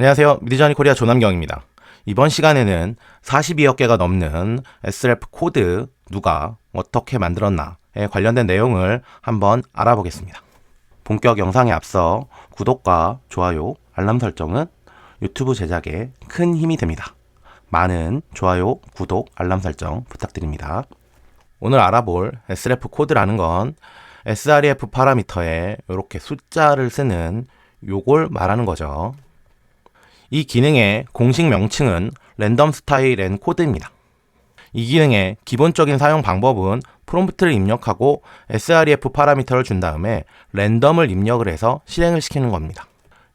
안녕하세요. 미드저니 코리아 조남경입니다. 이번 시간에는 42억 개가 넘는 Sref 코드 누가 어떻게 만들었나에 관련된 내용을 한번 알아보겠습니다. 본격 영상에 앞서 구독과 좋아요, 알람 설정은 유튜브 제작에 큰 힘이 됩니다. 많은 좋아요, 구독, 알람 설정 부탁드립니다. 오늘 알아볼 Sref 코드라는 건 sref 파라미터에 이렇게 숫자를 쓰는 요걸 말하는 거죠. 이 기능의 공식 명칭은 랜덤 스타일 앤 코드입니다. 이 기능의 기본적인 사용 방법은 프롬프트를 입력하고 sref 파라미터를 준 다음에 랜덤을 입력을 해서 실행을 시키는 겁니다.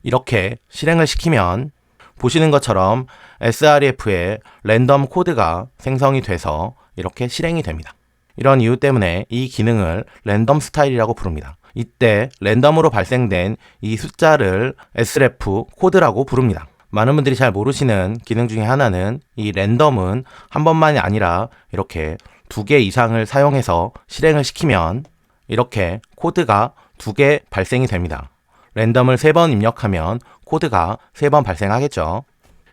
이렇게 실행을 시키면 보시는 것처럼 sref에 랜덤 코드가 생성이 돼서 이렇게 실행이 됩니다. 이런 이유 때문에 이 기능을 랜덤 스타일이라고 부릅니다. 이때 랜덤으로 발생된 이 숫자를 sref 코드라고 부릅니다. 많은 분들이 잘 모르시는 기능 중에 하나는 이 랜덤은 한 번만이 아니라 이렇게 2개 이상을 사용해서 실행을 시키면 이렇게 코드가 2개 발생이 됩니다. 랜덤을 3번 입력하면 코드가 3번 발생하겠죠.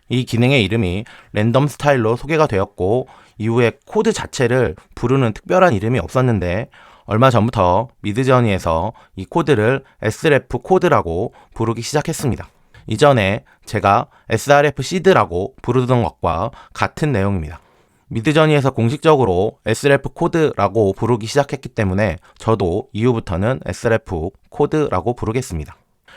이 기능의 이름이 랜덤 스타일로 소개가 되었고 이후에 코드 자체를 부르는 특별한 이름이 없었는데 얼마 전부터 미드저니에서 이 코드를 sref 코드라고 부르기 시작했습니다. 이전에 제가 sref seed라고 부르던 것과 같은 내용입니다. 미드저니에서 공식적으로 sref 코드라고 부르기 시작했기 때문에 저도 이후부터는 sref 코드라고 부르겠습니다.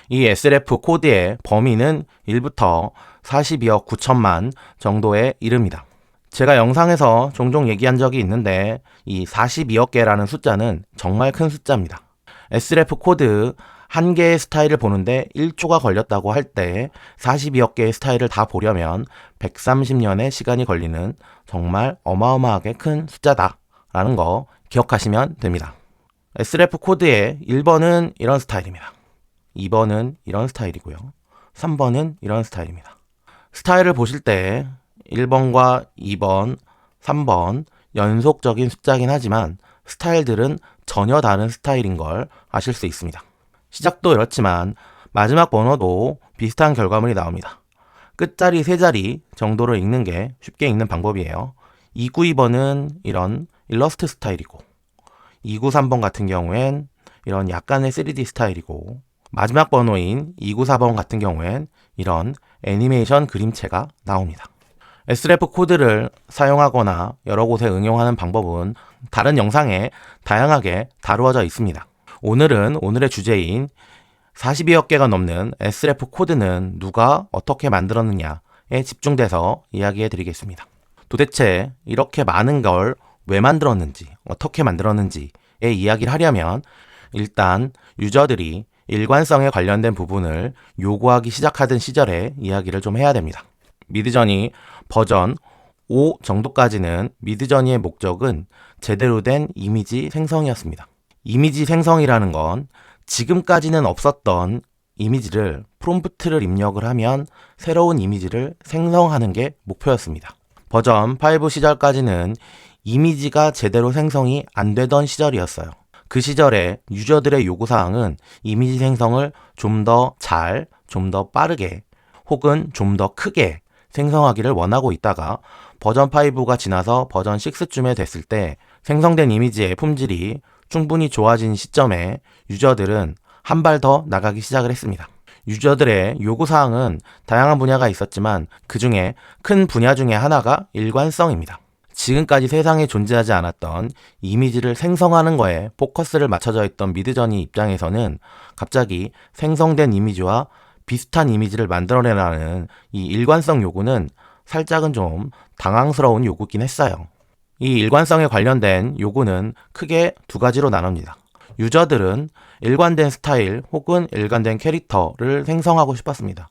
이 sref 코드의 범위는 1부터 42억 9천만 정도에 이릅니다. 제가 영상에서 종종 얘기한 적이 있는데 이 42억 개라는 숫자는 정말 큰 숫자입니다. sref 코드 한 개의 스타일을 보는데 1초가 걸렸다고 할 때 42억 개의 스타일을 다 보려면 130년의 시간이 걸리는 정말 어마어마하게 큰 숫자다라는 거 기억하시면 됩니다. sref 코드의 1번은 이런 스타일입니다. 2번은 이런 스타일이고요. 3번은 이런 스타일입니다. 스타일을 보실 때 1번과 2번, 3번 연속적인 숫자긴 하지만 스타일들은 전혀 다른 스타일인 걸 아실 수 있습니다. 시작도 이렇지만 마지막 번호도 비슷한 결과물이 나옵니다. 끝자리 3자리 정도를 읽는 게 쉽게 읽는 방법이에요. 292번은 이런 일러스트 스타일이고 293번 같은 경우엔 이런 약간의 3D 스타일이고 마지막 번호인 294번 같은 경우엔 이런 애니메이션 그림체가 나옵니다. sref 코드를 사용하거나 여러 곳에 응용하는 방법은 다른 영상에 다양하게 다루어져 있습니다. 오늘은 오늘의 주제인 42억 개가 넘는 sref 코드는 누가 어떻게 만들었느냐에 집중돼서 이야기해 드리겠습니다. 도대체 이렇게 많은 걸 왜 만들었는지, 어떻게 만들었는지의 이야기를 하려면 일단 유저들이 일관성에 관련된 부분을 요구하기 시작하던 시절에 이야기를 좀 해야 됩니다. 미드저니 버전 5 정도까지는 미드저니의 목적은 제대로 된 이미지 생성이었습니다. 이미지 생성이라는 건 지금까지는 없었던 이미지를 프롬프트를 입력을 하면 새로운 이미지를 생성하는 게 목표였습니다. 버전 5 시절까지는 이미지가 제대로 생성이 안 되던 시절이었어요. 그 시절에 유저들의 요구사항은 이미지 생성을 좀 더 잘, 좀 더 빠르게 혹은 좀 더 크게 생성하기를 원하고 있다가 버전 5가 지나서 버전 6쯤에 됐을 때 생성된 이미지의 품질이 충분히 좋아진 시점에 유저들은 한 발 더 나가기 시작을 했습니다. 유저들의 요구사항은 다양한 분야가 있었지만 그 중에 큰 분야 중에 하나가 일관성입니다. 지금까지 세상에 존재하지 않았던 이미지를 생성하는 거에 포커스를 맞춰져 있던 미드저니 입장에서는 갑자기 생성된 이미지와 비슷한 이미지를 만들어내라는 이 일관성 요구는 살짝은 좀 당황스러운 요구긴 했어요. 이 일관성에 관련된 요구는 크게 2가지로 나눕니다. 유저들은 일관된 스타일 혹은 일관된 캐릭터를 생성하고 싶었습니다.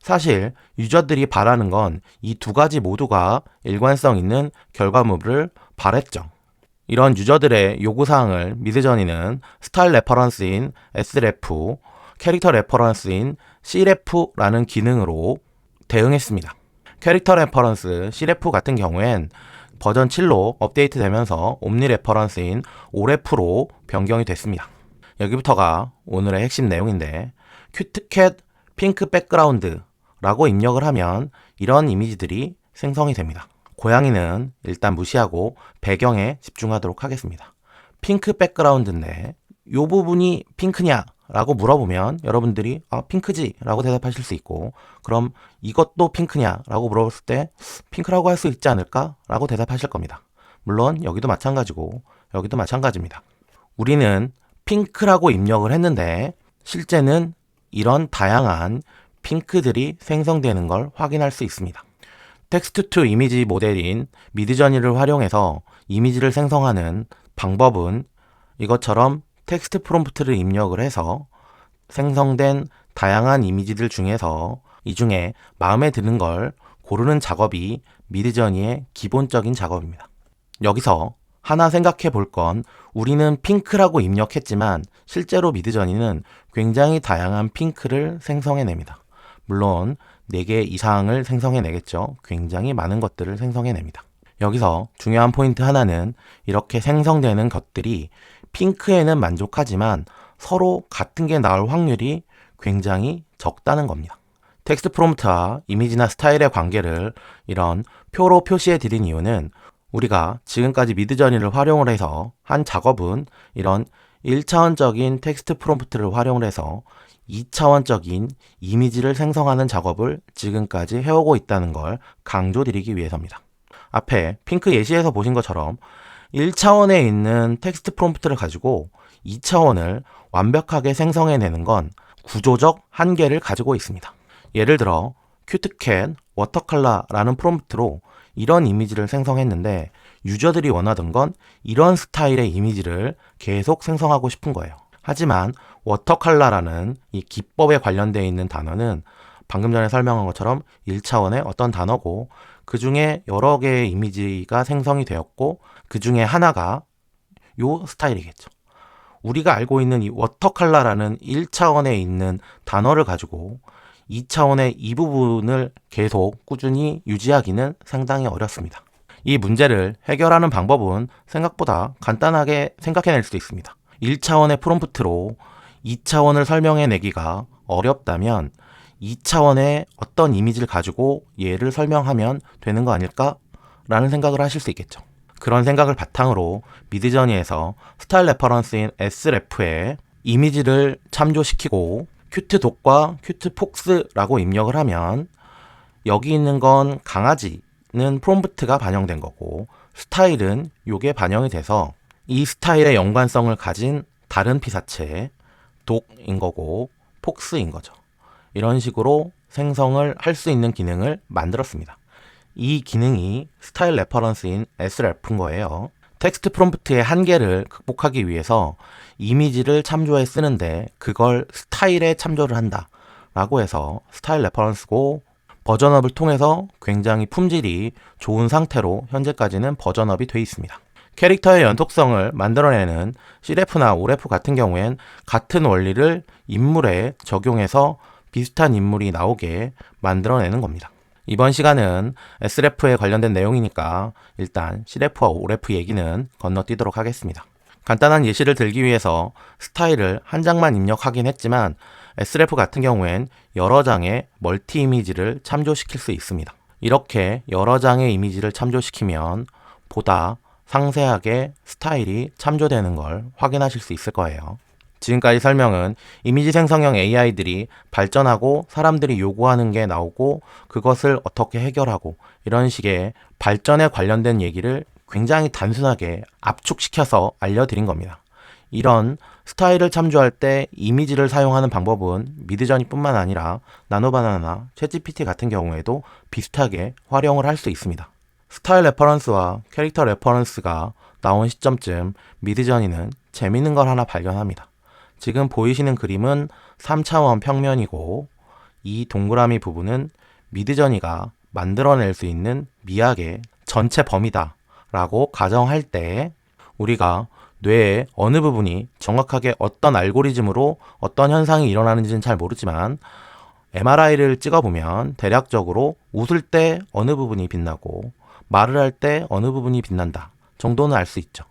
사실 유저들이 바라는 건 이 2가지 모두가 일관성 있는 결과물을 바랬죠. 이런 유저들의 요구사항을 미드저니는 스타일 레퍼런스인 sref, 캐릭터 레퍼런스인 cref라는 기능으로 대응했습니다. 캐릭터 레퍼런스 cref 같은 경우엔 버전 7로 업데이트되면서 옴니 레퍼런스인 oref로 변경이 됐습니다. 여기부터가 오늘의 핵심 내용인데 큐트캣 핑크 백그라운드 라고 입력을 하면 이런 이미지들이 생성이 됩니다. 고양이는 일단 무시하고 배경에 집중하도록 하겠습니다. 핑크 백그라운드인데 이 부분이 핑크냐? 라고 물어보면 여러분들이 핑크지? 라고 대답하실 수 있고, 그럼 이것도 핑크냐? 라고 물어봤을 때 핑크라고 할 수 있지 않을까? 라고 대답하실 겁니다. 물론 여기도 마찬가지고 여기도 마찬가지입니다. 우리는 핑크라고 입력을 했는데 실제는 이런 다양한 핑크들이 생성되는 걸 확인할 수 있습니다. 텍스트 투 이미지 모델인 미드저니를 활용해서 이미지를 생성하는 방법은 이것처럼 텍스트 프롬프트를 입력을 해서 생성된 다양한 이미지들 중에서 이 중에 마음에 드는 걸 고르는 작업이 미드저니의 기본적인 작업입니다. 여기서 하나 생각해 볼 건 우리는 핑크라고 입력했지만 실제로 미드저니는 굉장히 다양한 핑크를 생성해냅니다. 물론 4개 이상을 생성해내겠죠. 굉장히 많은 것들을 생성해냅니다. 여기서 중요한 포인트 하나는 이렇게 생성되는 것들이 핑크에는 만족하지만 서로 같은 게 나올 확률이 굉장히 적다는 겁니다. 텍스트 프롬프트와 이미지나 스타일의 관계를 이런 표로 표시해 드린 이유는 우리가 지금까지 미드저니를 활용을 해서 한 작업은 이런 1차원적인 텍스트 프롬프트를 활용을 해서 2차원적인 이미지를 생성하는 작업을 지금까지 해오고 있다는 걸 강조드리기 위해서입니다. 앞에 핑크 예시에서 보신 것처럼 1차원에 있는 텍스트 프롬프트를 가지고 2차원을 완벽하게 생성해내는 건 구조적 한계를 가지고 있습니다. 예를 들어 큐트캣 워터컬러라는 프롬프트로 이런 이미지를 생성했는데 유저들이 원하던 건 이런 스타일의 이미지를 계속 생성하고 싶은 거예요. 하지만 워터컬러라는 이 기법에 관련되어 있는 단어는 방금 전에 설명한 것처럼 1차원의 어떤 단어고 그 중에 여러 개의 이미지가 생성이 되었고 그 중에 하나가 요 스타일이겠죠. 우리가 알고 있는 이 워터컬러라는 1차원에 있는 단어를 가지고 2차원의 이 부분을 계속 꾸준히 유지하기는 상당히 어렵습니다. 이 문제를 해결하는 방법은 생각보다 간단하게 생각해낼 수 있습니다. 1차원의 프롬프트로 2차원을 설명해내기가 어렵다면 2차원의 어떤 이미지를 가지고 얘를 설명하면 되는 거 아닐까? 라는 생각을 하실 수 있겠죠. 그런 생각을 바탕으로 미드저니에서 스타일 레퍼런스인 sref에 이미지를 참조시키고 큐트독과 큐트폭스라고 입력을 하면 여기 있는 건 강아지는 프롬프트가 반영된 거고 스타일은 요게 반영이 돼서 이 스타일의 연관성을 가진 다른 피사체 독인 거고 폭스인 거죠. 이런 식으로 생성을 할 수 있는 기능을 만들었습니다. 이 기능이 스타일 레퍼런스인 sref인 거예요. 텍스트 프롬프트의 한계를 극복하기 위해서 이미지를 참조해 쓰는데 그걸 스타일에 참조를 한다 라고 해서 스타일 레퍼런스고 버전업을 통해서 굉장히 품질이 좋은 상태로 현재까지는 버전업이 되어 있습니다. 캐릭터의 연속성을 만들어내는 cref나 oref 같은 경우엔 같은 원리를 인물에 적용해서 비슷한 인물이 나오게 만들어내는 겁니다. 이번 시간은 sref에 관련된 내용이니까 일단 cref와 oref 얘기는 건너뛰도록 하겠습니다. 간단한 예시를 들기 위해서 스타일을 한 장만 입력하긴 했지만 sref 같은 경우엔 여러 장의 멀티 이미지를 참조시킬 수 있습니다. 이렇게 여러 장의 이미지를 참조시키면 보다 상세하게 스타일이 참조되는 걸 확인하실 수 있을 거예요. 지금까지 설명은 이미지 생성형 AI들이 발전하고 사람들이 요구하는 게 나오고 그것을 어떻게 해결하고 이런 식의 발전에 관련된 얘기를 굉장히 단순하게 압축시켜서 알려드린 겁니다. 이런 스타일을 참조할 때 이미지를 사용하는 방법은 미드저니뿐만 아니라 나노바나나, 챗GPT 같은 경우에도 비슷하게 활용을 할 수 있습니다. 스타일 레퍼런스와 캐릭터 레퍼런스가 나온 시점쯤 미드저니는 재밌는 걸 하나 발견합니다. 지금 보이시는 그림은 3차원 평면이고 이 동그라미 부분은 미드저니가 만들어낼 수 있는 미학의 전체 범위다 라고 가정할 때 우리가 뇌의 어느 부분이 정확하게 어떤 알고리즘으로 어떤 현상이 일어나는지는 잘 모르지만 MRI를 찍어보면 대략적으로 웃을 때 어느 부분이 빛나고 말을 할 때 어느 부분이 빛난다 정도는 알 수 있죠.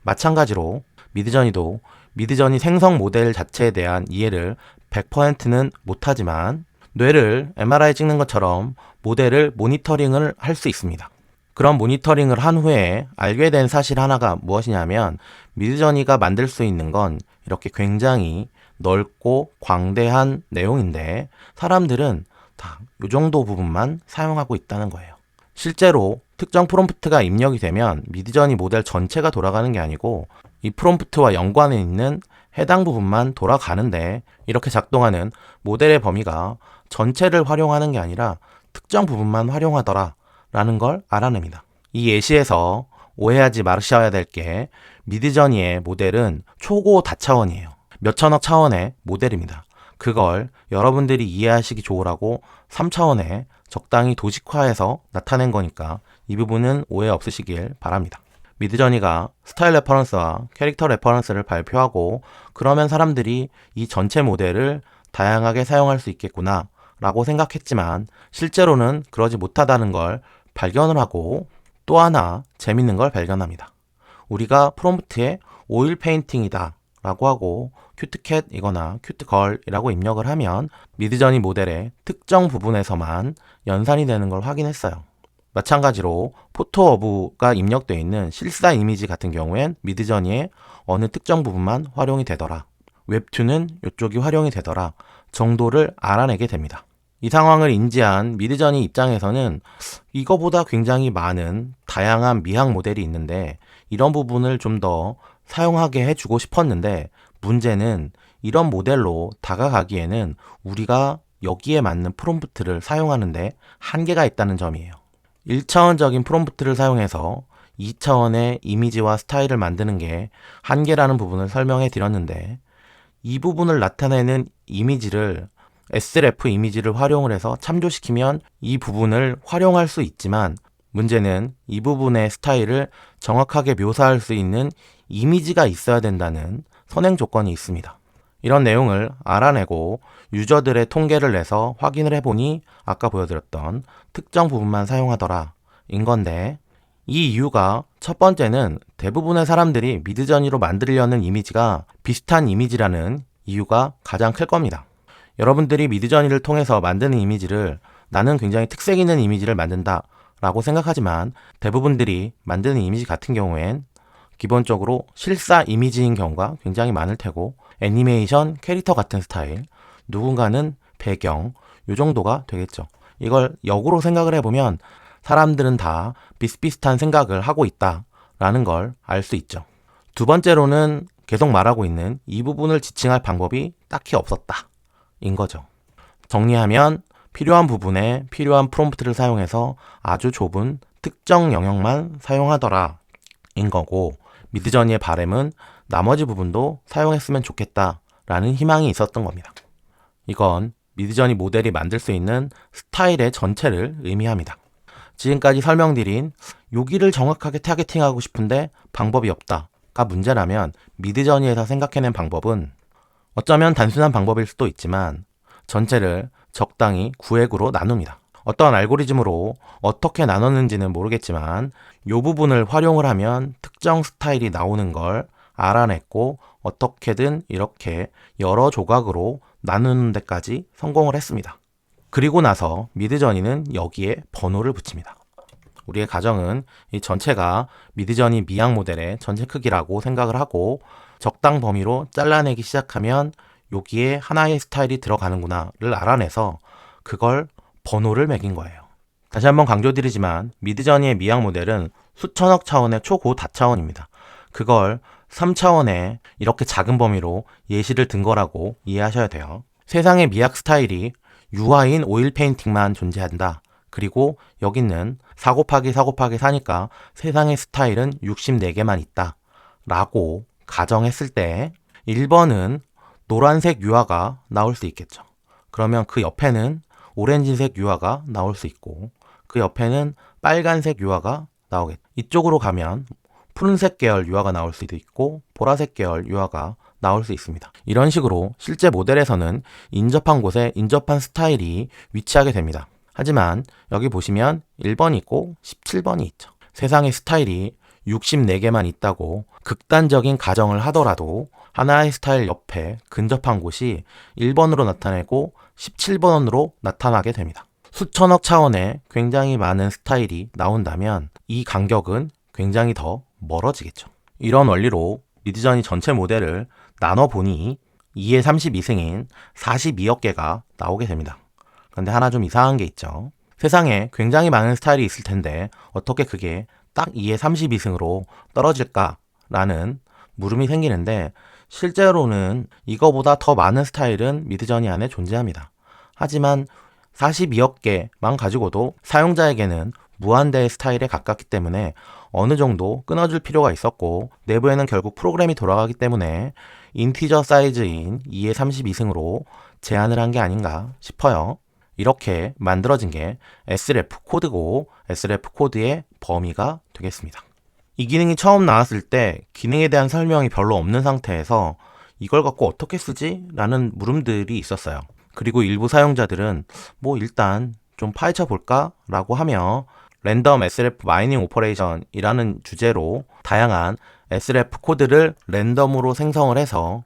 마찬가지로 미드저니 생성 모델 자체에 대한 이해를 100%는 못하지만 뇌를 MRI 찍는 것처럼 모델을 모니터링을 할 수 있습니다. 그런 모니터링을 한 후에 알게 된 사실 하나가 무엇이냐면 미드저니가 만들 수 있는 건 이렇게 굉장히 넓고 광대한 내용인데 사람들은 다 이 정도 부분만 사용하고 있다는 거예요. 실제로 특정 프롬프트가 입력이 되면 미드저니 모델 전체가 돌아가는 게 아니고 이 프롬프트와 연관에 있는 해당 부분만 돌아가는데 이렇게 작동하는 모델의 범위가 전체를 활용하는 게 아니라 특정 부분만 활용하더라 라는 걸 알아냅니다. 이 예시에서 오해하지 마셔야 될 게 미드저니의 모델은 초고 다차원이에요. 몇천억 차원의 모델입니다. 그걸 여러분들이 이해하시기 좋으라고 3차원에 적당히 도식화해서 나타낸 거니까 이 부분은 오해 없으시길 바랍니다. 미드저니가 스타일 레퍼런스와 캐릭터 레퍼런스를 발표하고 그러면 사람들이 이 전체 모델을 다양하게 사용할 수 있겠구나 라고 생각했지만 실제로는 그러지 못하다는 걸 발견을 하고 또 하나 재밌는 걸 발견합니다. 우리가 프롬프트에 오일 페인팅이다 라고 하고 큐트캣이거나 큐트걸이라고 입력을 하면 미드저니 모델의 특정 부분에서만 연산이 되는 걸 확인했어요. 마찬가지로 포토어브가 입력되어 있는 실사 이미지 같은 경우엔 미드저니의 어느 특정 부분만 활용이 되더라. 웹2는 이쪽이 활용이 되더라. 정도를 알아내게 됩니다. 이 상황을 인지한 미드저니 입장에서는 이거보다 굉장히 많은 다양한 미학 모델이 있는데 이런 부분을 좀 더 사용하게 해주고 싶었는데 문제는 이런 모델로 다가가기에는 우리가 여기에 맞는 프롬프트를 사용하는데 한계가 있다는 점이에요. 1차원적인 프롬프트를 사용해서 2차원의 이미지와 스타일을 만드는 게 한계라는 부분을 설명해 드렸는데 이 부분을 나타내는 이미지를 sref 이미지를 활용을 해서 참조시키면 이 부분을 활용할 수 있지만 문제는 이 부분의 스타일을 정확하게 묘사할 수 있는 이미지가 있어야 된다는 선행 조건이 있습니다. 이런 내용을 알아내고 유저들의 통계를 내서 확인을 해보니 아까 보여드렸던 특정 부분만 사용하더라 인 건데 이 이유가 첫 번째는 대부분의 사람들이 미드저니로 만들려는 이미지가 비슷한 이미지라는 이유가 가장 클 겁니다. 여러분들이 미드저니를 통해서 만드는 이미지를 나는 굉장히 특색 있는 이미지를 만든다 라고 생각하지만 대부분들이 만드는 이미지 같은 경우엔 기본적으로 실사 이미지인 경우가 굉장히 많을 테고 애니메이션, 캐릭터 같은 스타일, 누군가는 배경, 요 정도가 되겠죠. 이걸 역으로 생각을 해보면 사람들은 다 비슷비슷한 생각을 하고 있다라는 걸 알 수 있죠. 두 번째로는 계속 말하고 있는 이 부분을 지칭할 방법이 딱히 없었다 인 거죠. 정리하면 필요한 부분에 필요한 프롬프트를 사용해서 아주 좁은 특정 영역만 사용하더라 인 거고 미드저니의 바램은 나머지 부분도 사용했으면 좋겠다라는 희망이 있었던 겁니다. 이건 미드저니 모델이 만들 수 있는 스타일의 전체를 의미합니다. 지금까지 설명드린 여기를 정확하게 타겟팅하고 싶은데 방법이 없다가 문제라면 미드저니에서 생각해낸 방법은 어쩌면 단순한 방법일 수도 있지만 전체를 적당히 구획으로 나눕니다. 어떠한 알고리즘으로 어떻게 나눴는지는 모르겠지만 이 부분을 활용을 하면 특정 스타일이 나오는 걸 알아냈고 어떻게든 이렇게 여러 조각으로 나누는 데까지 성공을 했습니다. 그리고 나서 미드저니는 여기에 번호를 붙입니다. 우리의 가정은 이 전체가 미드저니 미학 모델의 전체 크기라고 생각을 하고 적당 범위로 잘라내기 시작하면 여기에 하나의 스타일이 들어가는구나를 알아내서 그걸 번호를 매긴 거예요. 다시 한번 강조드리지만 미드저니의 미학 모델은 수천억 차원의 초고 다차원입니다. 그걸 3차원의 이렇게 작은 범위로 예시를 든 거라고 이해하셔야 돼요. 세상의 미학 스타일이 유아인 오일 페인팅만 존재한다. 그리고 여기는 4 곱하기 4 곱하기 4니까 세상의 스타일은 64개만 있다. 라고 가정했을 때 1번은 노란색 유화가 나올 수 있겠죠. 그러면 그 옆에는 오렌지색 유화가 나올 수 있고 그 옆에는 빨간색 유화가 나오겠죠. 이쪽으로 가면 푸른색 계열 유화가 나올 수도 있고 보라색 계열 유화가 나올 수 있습니다. 이런 식으로 실제 모델에서는 인접한 곳에 인접한 스타일이 위치하게 됩니다. 하지만 여기 보시면 1번이 있고 17번이 있죠. 세상에 스타일이 64개만 있다고 극단적인 가정을 하더라도 하나의 스타일 옆에 근접한 곳이 1번으로 나타내고 17번으로 나타나게 됩니다. 수천억 차원의 굉장히 많은 스타일이 나온다면 이 간격은 굉장히 더 멀어지겠죠. 이런 원리로 미드저니 전체 모델을 나눠보니 2의 32승인 42억 개가 나오게 됩니다. 그런데 하나 좀 이상한 게 있죠. 세상에 굉장히 많은 스타일이 있을 텐데 어떻게 그게 딱 2의 32승으로 떨어질까라는 물음이 생기는데, 실제로는 이거보다 더 많은 스타일은 미드저니 안에 존재합니다. 하지만 42억 개만 가지고도 사용자에게는 무한대의 스타일에 가깝기 때문에 어느 정도 끊어줄 필요가 있었고, 내부에는 결국 프로그램이 돌아가기 때문에 인티저 사이즈인 2의 32승으로 제한을 한 게 아닌가 싶어요. 이렇게 만들어진 게 sref 코드고 sref 코드의 범위가 되겠습니다. 이 기능이 처음 나왔을 때 기능에 대한 설명이 별로 없는 상태에서 이걸 갖고 어떻게 쓰지? 라는 물음들이 있었어요. 그리고 일부 사용자들은 일단 좀 파헤쳐 볼까? 라고 하며 랜덤 sref 마이닝 오퍼레이션이라는 주제로 다양한 sref 코드를 랜덤으로 생성을 해서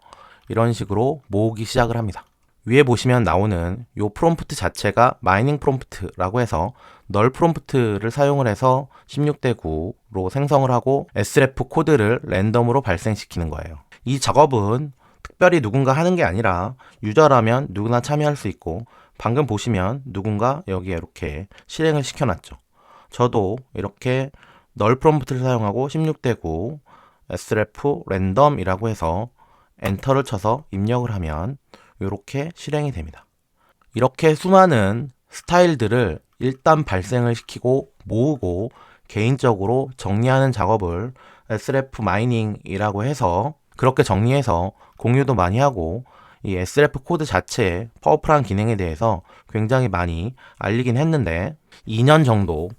이런 식으로 모으기 시작을 합니다. 위에 보시면 나오는 이 프롬프트 자체가 마이닝 프롬프트라고 해서 널 프롬프트를 사용을 해서 16대 9로 생성을 하고 sref 코드를 랜덤으로 발생시키는 거예요. 이 작업은 특별히 누군가 하는 게 아니라 유저라면 누구나 참여할 수 있고, 방금 보시면 누군가 여기에 이렇게 실행을 시켜놨죠. 저도 이렇게 널 프롬프트를 사용하고 16대 9 sref 랜덤이라고 해서 엔터를 쳐서 입력을 하면 이렇게 실행이 됩니다. 이렇게 수많은 스타일들을 일단 발생을 시키고 모으고 개인적으로 정리하는 작업을 sref 마이닝이라고 해서 그렇게 정리해서 공유도 많이 하고, 이 sref 코드 자체의 파워풀한 기능에 대해서 굉장히 많이 알리긴 했는데 2년 정도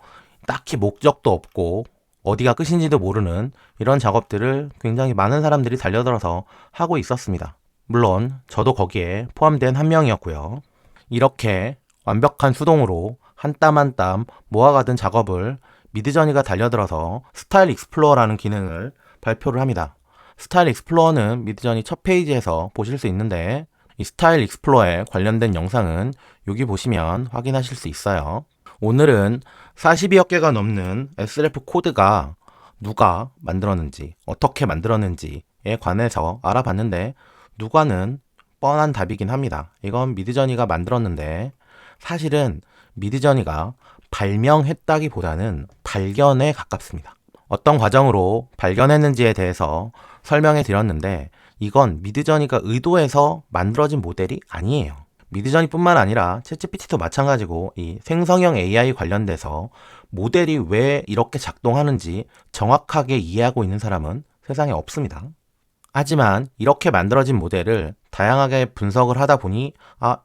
딱히 목적도 없고 어디가 끝인지도 모르는 이런 작업들을 굉장히 많은 사람들이 달려들어서 하고 있었습니다. 물론 저도 거기에 포함된 한 명이었고요. 이렇게 완벽한 수동으로 한 땀 한 땀 모아가던 작업을 미드저니가 달려들어서 스타일 익스플로어라는 기능을 발표를 합니다. 스타일 익스플로어는 미드저니 첫 페이지에서 보실 수 있는데, 이 스타일 익스플로어에 관련된 영상은 여기 보시면 확인하실 수 있어요. 오늘은 42억 개가 넘는 sref 코드가 누가 만들었는지, 어떻게 만들었는지에 관해서 알아봤는데, 누가는 뻔한 답이긴 합니다. 이건 미드저니가 만들었는데, 사실은 미드저니가 발명했다기보다는 발견에 가깝습니다. 어떤 과정으로 발견했는지에 대해서 설명해 드렸는데, 이건 미드저니가 의도해서 만들어진 모델이 아니에요. 미드저니뿐만 아니라 챗GPT도 마찬가지고 이 생성형 AI 관련돼서 모델이 왜 이렇게 작동하는지 정확하게 이해하고 있는 사람은 세상에 없습니다. 하지만 이렇게 만들어진 모델을 다양하게 분석을 하다 보니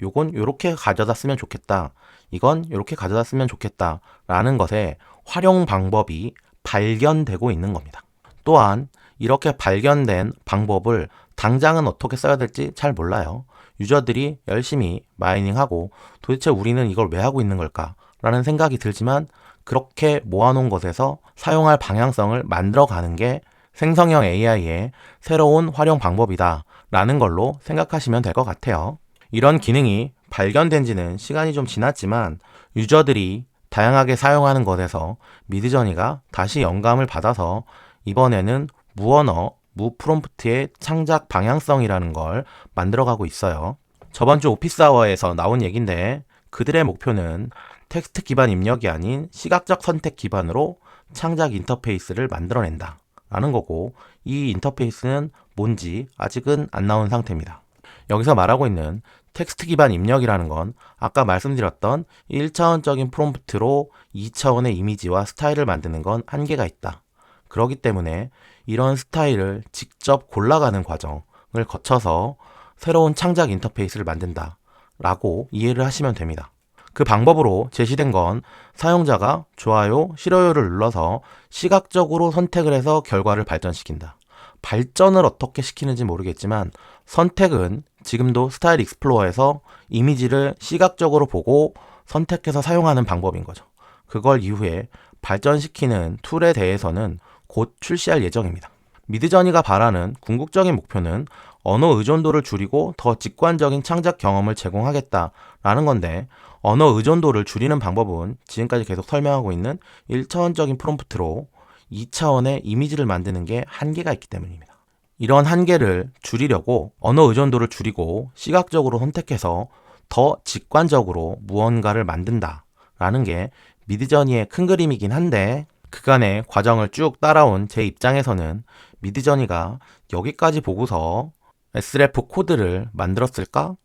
요건 요렇게 가져다 쓰면 좋겠다, 이건 요렇게 가져다 쓰면 좋겠다 라는 것에 활용 방법이 발견되고 있는 겁니다. 또한 이렇게 발견된 방법을 당장은 어떻게 써야 될지 잘 몰라요. 유저들이 열심히 마이닝하고 도대체 우리는 이걸 왜 하고 있는 걸까 라는 생각이 들지만, 그렇게 모아놓은 것에서 사용할 방향성을 만들어가는 게 생성형 AI의 새로운 활용 방법이다 라는 걸로 생각하시면 될 것 같아요. 이런 기능이 발견된 지는 시간이 좀 지났지만 유저들이 다양하게 사용하는 것에서 미드저니가 다시 영감을 받아서 이번에는 무언어, 무프롬프트의 창작 방향성이라는 걸 만들어가고 있어요. 저번 주 오피스 아워에서 나온 얘기인데, 그들의 목표는 텍스트 기반 입력이 아닌 시각적 선택 기반으로 창작 인터페이스를 만들어낸다 라는 거고, 이 인터페이스는 뭔지 아직은 안 나온 상태입니다. 여기서 말하고 있는 텍스트 기반 입력이라는 건 아까 말씀드렸던 1차원적인 프롬프트로 2차원의 이미지와 스타일을 만드는 건 한계가 있다. 그렇기 때문에 이런 스타일을 직접 골라가는 과정을 거쳐서 새로운 창작 인터페이스를 만든다 라고 이해를 하시면 됩니다. 그 방법으로 제시된 건 사용자가 좋아요, 싫어요를 눌러서 시각적으로 선택을 해서 결과를 발전시킨다. 발전을 어떻게 시키는지 모르겠지만 선택은 지금도 스타일 익스플로어에서 이미지를 시각적으로 보고 선택해서 사용하는 방법인 거죠. 그걸 이후에 발전시키는 툴에 대해서는 곧 출시할 예정입니다. 미드저니가 바라는 궁극적인 목표는 언어 의존도를 줄이고 더 직관적인 창작 경험을 제공하겠다라는 건데, 언어 의존도를 줄이는 방법은 지금까지 계속 설명하고 있는 1차원적인 프롬프트로 2차원의 이미지를 만드는 게 한계가 있기 때문입니다. 이런 한계를 줄이려고 언어 의존도를 줄이고 시각적으로 선택해서 더 직관적으로 무언가를 만든다라는 게 미드저니의 큰 그림이긴 한데, 그간의 과정을 쭉 따라온 제 입장에서는 미드저니가 여기까지 보고서 Sref 코드를 만들었을까?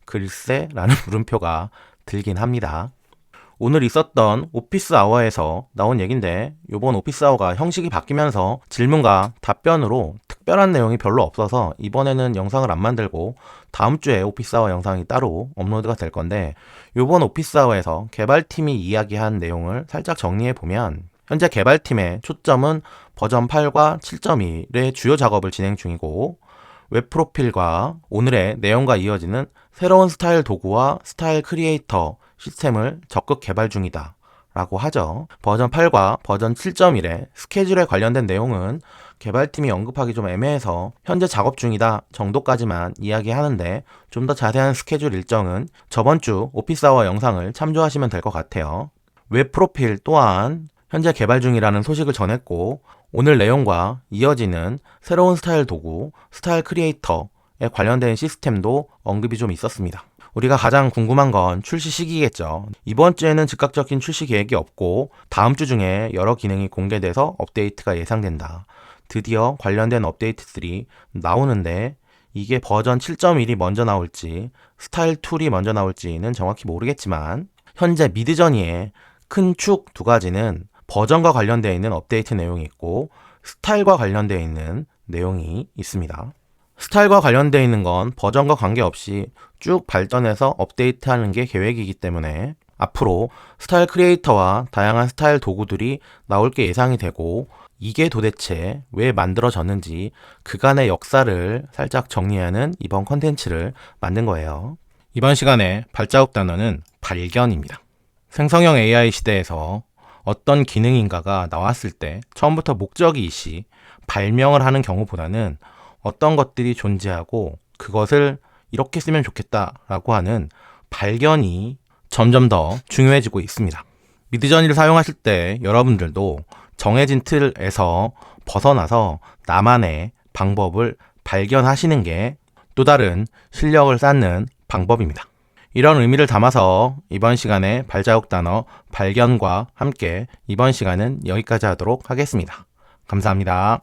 글쎄 라는 물음표가 들긴 합니다. 오늘 있었던 오피스 아워에서 나온 얘긴데, 이번 오피스 아워가 형식이 바뀌면서 질문과 답변으로 특별한 내용이 별로 없어서 이번에는 영상을 안 만들고 다음 주에 오피스 아워 영상이 따로 업로드가 될 건데, 이번 오피스 아워에서 개발팀이 이야기한 내용을 살짝 정리해 보면, 현재 개발팀의 초점은 버전 8과 7.1의 주요 작업을 진행 중이고, 웹 프로필과 오늘의 내용과 이어지는 새로운 스타일 도구와 스타일 크리에이터 시스템을 적극 개발 중이다 라고 하죠. 버전 8과 버전 7.1의 스케줄에 관련된 내용은 개발팀이 언급하기 좀 애매해서 현재 작업 중이다 정도까지만 이야기하는데, 좀 더 자세한 스케줄 일정은 저번 주 오피스 아워 영상을 참조하시면 될 것 같아요. 웹 프로필 또한 현재 개발 중이라는 소식을 전했고, 오늘 내용과 이어지는 새로운 스타일 도구, 스타일 크리에이터에 관련된 시스템도 언급이 좀 있었습니다. 우리가 가장 궁금한 건 출시 시기겠죠. 이번 주에는 즉각적인 출시 계획이 없고 다음 주 중에 여러 기능이 공개돼서 업데이트가 예상된다. 드디어 관련된 업데이트들이 나오는데, 이게 버전 7.1이 먼저 나올지 스타일 툴이 먼저 나올지는 정확히 모르겠지만, 현재 미드저니의 큰 축 두 가지는 버전과 관련되어 있는 업데이트 내용이 있고 스타일과 관련되어 있는 내용이 있습니다. 스타일과 관련되어 있는 건 버전과 관계없이 쭉 발전해서 업데이트하는 게 계획이기 때문에 앞으로 스타일 크리에이터와 다양한 스타일 도구들이 나올 게 예상이 되고, 이게 도대체 왜 만들어졌는지 그간의 역사를 살짝 정리하는 이번 컨텐츠를 만든 거예요. 이번 시간에 발자국 단어는 발견입니다. 생성형 AI 시대에서 어떤 기능인가가 나왔을 때 처음부터 목적이 이시 발명을 하는 경우보다는 어떤 것들이 존재하고 그것을 이렇게 쓰면 좋겠다라고 하는 발견이 점점 더 중요해지고 있습니다. 미드저니를 사용하실 때 여러분들도 정해진 틀에서 벗어나서 나만의 방법을 발견하시는 게 또 다른 실력을 쌓는 방법입니다. 이런 의미를 담아서 이번 시간에 발자국 단어 발견과 함께 이번 시간은 여기까지 하도록 하겠습니다. 감사합니다.